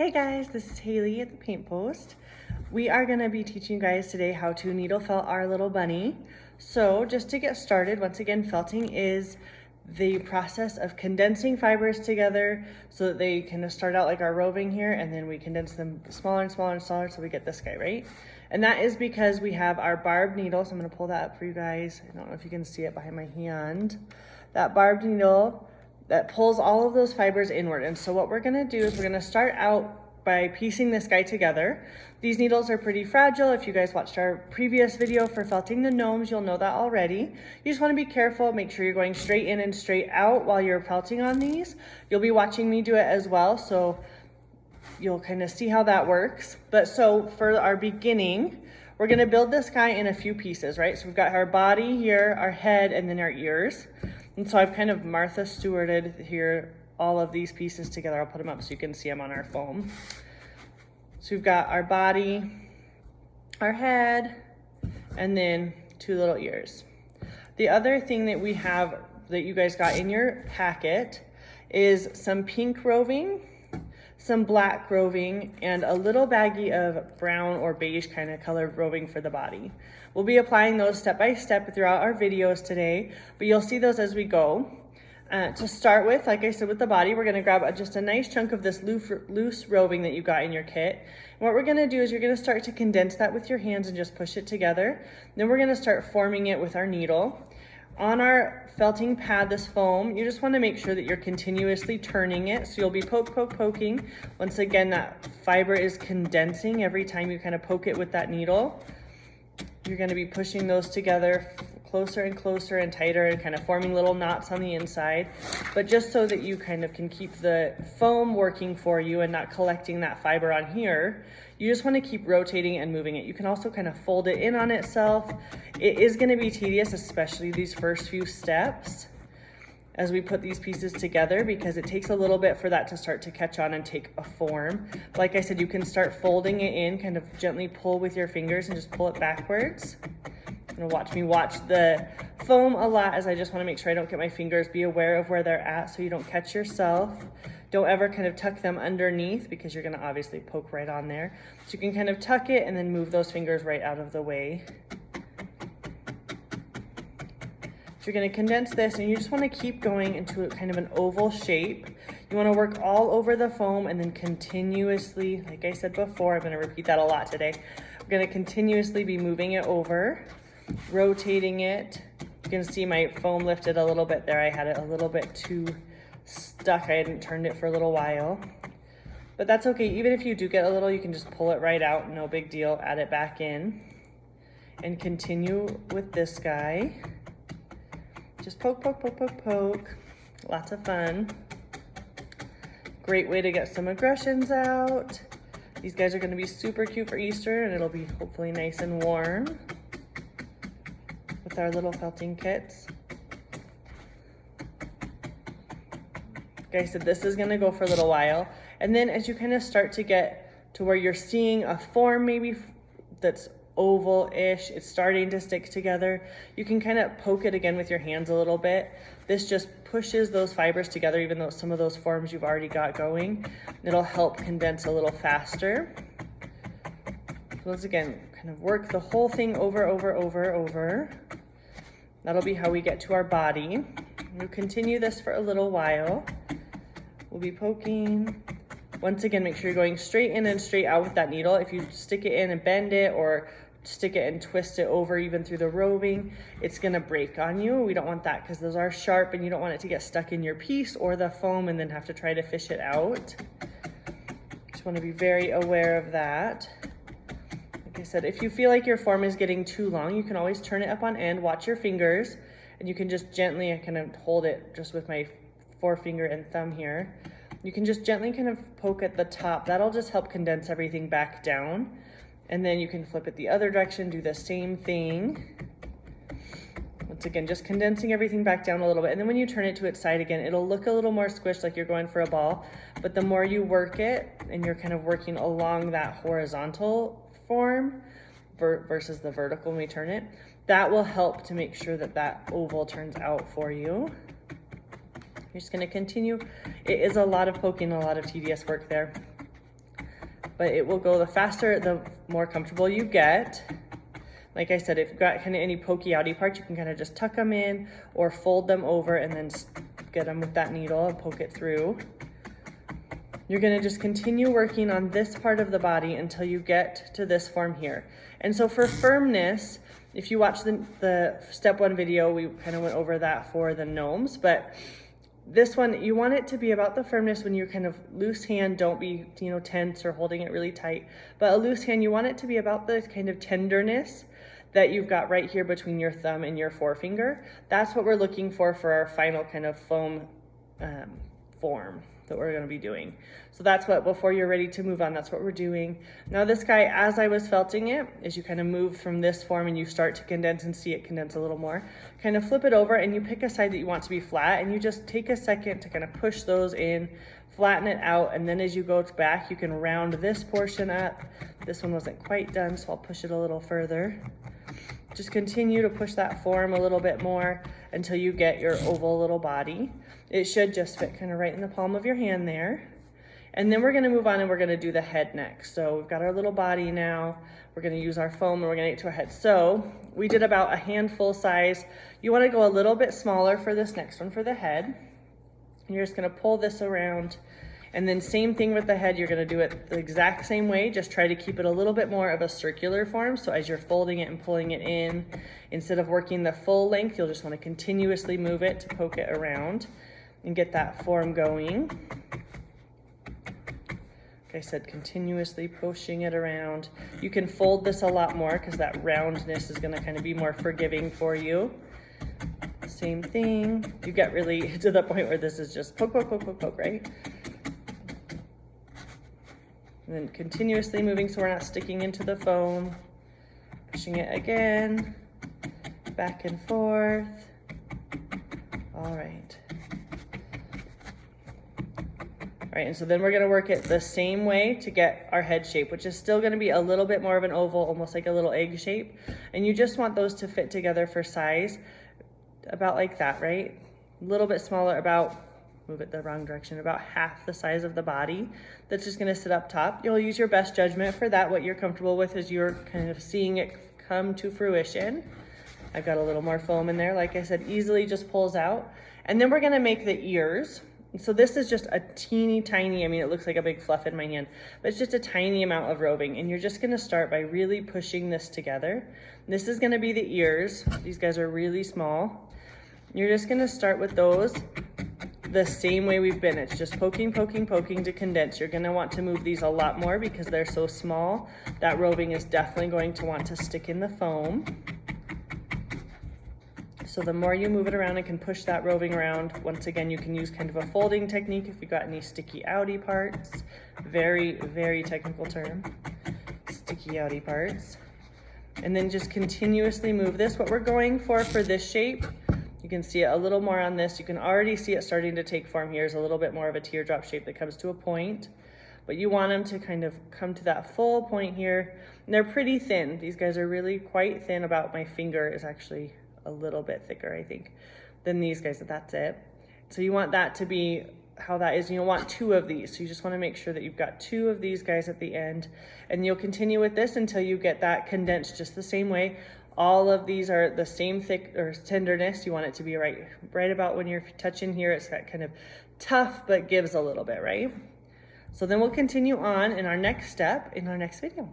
Hey guys, this is Haley at the Paint Post. We are going to be teaching you guys today how to needle felt our little bunny. So just to get started, once again, felting is the process of condensing fibers together so that they kind of start out like our roving here, and then we condense them smaller and smaller and smaller so we get this guy, right? And that is because we have our barbed needle. So I'm going to pull that up for you guys. I don't know if you can see it behind my hand. That barbed needle that pulls all of those fibers inward. And so what we're gonna do is we're gonna start out by piecing this guy together. These needles are pretty fragile. If you guys watched our previous video for felting the gnomes, you'll know that already. You just wanna be careful, make sure you're going straight in and straight out while you're felting on these. You'll be watching me do it as well, so you'll kind of see how that works. But so for our beginning, we're gonna build this guy in a few pieces, right? So we've got our body here, our head, and then our ears. And so I've kind of Martha Stewarted here all of these pieces together. I'll put them up so you can see them on our foam. So we've got our body, our head, and then two little ears. The other thing that we have that you guys got in your packet is some pink roving, some black roving, and a little baggie of brown or beige kind of colored roving for the body. We'll be applying those step by step throughout our videos today, but you'll see those as we go. To start with, like I said, with the body, we're gonna grab just a nice chunk of this loose roving that you got in your kit. And what we're gonna do is you're gonna start to condense that with your hands and just push it together. Then we're gonna start forming it with our needle. On our felting pad, this foam, you just want to make sure that you're continuously turning it. So you'll be poking. Once again, that fiber is condensing every time you kind of poke it with that needle. You're going to be pushing those together closer and closer and tighter and kind of forming little knots on the inside. But just so that you kind of can keep the foam working for you and not collecting that fiber on here, you just want to keep rotating and moving it. You can also kind of fold it in on itself. It is going to be tedious, especially these first few steps as we put these pieces together, because it takes a little bit for that to start to catch on and take a form. Like I said, you can start folding it in, kind of gently pull with your fingers and just pull it backwards. You're gonna watch me watch the foam a lot, as I just want to make sure I don't get my fingers. Be aware of where they're at so you don't catch yourself. Don't ever kind of tuck them underneath, because you're going to obviously poke right on there. So you can kind of tuck it and then move those fingers right out of the way. So you're going to condense this, and you just want to keep going into kind of an oval shape. You want to work all over the foam and then continuously, like I said before, I'm going to repeat that a lot today. We're going to continuously be moving it over, rotating it. You can see my foam lifted a little bit there. I had it a little bit too stuck. I hadn't turned it for a little while, but that's okay. Even if you do get a little, you can just pull it right out, no big deal. Add it back in and continue with this guy. Just poke. Lots of fun. Great way to get some aggressions out. These guys are going to be super cute for Easter, and it'll be hopefully nice and warm with our little felting kits. Like I said, this is gonna go for a little while. And then as you kind of start to get to where you're seeing a form maybe that's oval-ish, it's starting to stick together, you can kind of poke it again with your hands a little bit. This just pushes those fibers together, even though some of those forms you've already got going. It'll help condense a little faster. So let's again, kind of work the whole thing over. That'll be how we get to our body. We'll continue this for a little while. We'll be poking. Once again, make sure you're going straight in and straight out with that needle. If you stick it in and bend it, or stick it and twist it over even through the roving, it's gonna break on you. We don't want that, because those are sharp and you don't want it to get stuck in your piece or the foam and then have to try to fish it out. Just wanna be very aware of that. Like I said, if you feel like your form is getting too long, you can always turn it up on end, watch your fingers, and you can just gently kind of hold it just with my forefinger and thumb here. You can just gently kind of poke at the top. That'll just help condense everything back down. And then you can flip it the other direction, do the same thing. Once again, just condensing everything back down a little bit. And then when you turn it to its side again, it'll look a little more squished, like you're going for a ball. But the more you work it, and you're kind of working along that horizontal form versus the vertical when we turn it, that will help to make sure that that oval turns out for you. You're just gonna continue. It is a lot of poking, a lot of tedious work there. but it will go the faster, the more comfortable you get. Like I said, if you've got kind of any pokey outy parts, you can kind of just tuck them in or fold them over and then get them with that needle and poke it through. You're gonna just continue working on this part of the body until you get to this form here. And so for firmness, if you watch the step 1 video, we kind of went over that for the gnomes, but this one, you want it to be about the firmness when you're kind of loose hand, don't be, tense or holding it really tight, but a loose hand, you want it to be about the kind of tenderness that you've got right here between your thumb and your forefinger. That's what we're looking for our final kind of foam form that we're gonna be doing. So that's what, before you're ready to move on, that's what we're doing. Now this guy, as I was felting it, as you kind of move from this form and you start to condense and see it condense a little more, kind of flip it over and you pick a side that you want to be flat and you just take a second to kind of push those in, flatten it out, and then as you go back, you can round this portion up. This one wasn't quite done, so I'll push it a little further. Just continue to push that form a little bit more until you get your oval little body. It should just fit kind of right in the palm of your hand there. And then we're gonna move on and we're gonna do the head next. So we've got our little body now. We're gonna use our foam and we're gonna get to our head. So we did about a handful size. You wanna go a little bit smaller for this next one for the head. And you're just gonna pull this around. And then same thing with the head, you're gonna do it the exact same way, just try to keep it a little bit more of a circular form. So as you're folding it and pulling it in, instead of working the full length, you'll just wanna continuously move it to poke it around and get that form going. Like I said, continuously pushing it around. You can fold this a lot more because that roundness is gonna kind of be more forgiving for you. Same thing, you get really to the point where this is just poke, poke, poke, poke, poke, right? And then continuously moving so we're not sticking into the foam. Pushing it again, back and forth. All right. All right, and so then we're gonna work it the same way to get our head shape, which is still gonna be a little bit more of an oval, almost like a little egg shape. And you just want those to fit together for size, about like that, right? A little bit smaller, about, move it the wrong direction, about half the size of the body. That's just gonna sit up top. You'll use your best judgment for that, what you're comfortable with as you're kind of seeing it come to fruition. I've got a little more foam in there, like I said, easily just pulls out. And then we're gonna make the ears. So this is just a teeny tiny, I mean, it looks like a big fluff in my hand, but it's just a tiny amount of roving. And you're just gonna start by really pushing this together. This is gonna be the ears. These guys are really small. You're just gonna start with those the same way we've been. It's just poking, poking, poking to condense. You're gonna want to move these a lot more because they're so small. That roving is definitely going to want to stick in the foam. So the more you move it around and can push that roving around, once again, you can use kind of a folding technique if you've got any sticky outy parts. Very, very technical term, sticky outy parts. And then just continuously move this. What we're going for this shape, you can see it a little more on this. You can already see it starting to take form here. It's a little bit more of a teardrop shape that comes to a point. But you want them to kind of come to that full point here. And they're pretty thin. These guys are really quite thin. About my finger is actually a little bit thicker, I think, than these guys, but that's it. So you want that to be how that is. You'll want 2 of these. So you just want to make sure that you've got 2 of these guys at the end, and you'll continue with this until you get that condensed just the same way. All of these are the same thick or tenderness. You want it to be right about when you're touching here. It's got kind of tough, but gives a little bit, right? So then we'll continue on in our next step in our next video.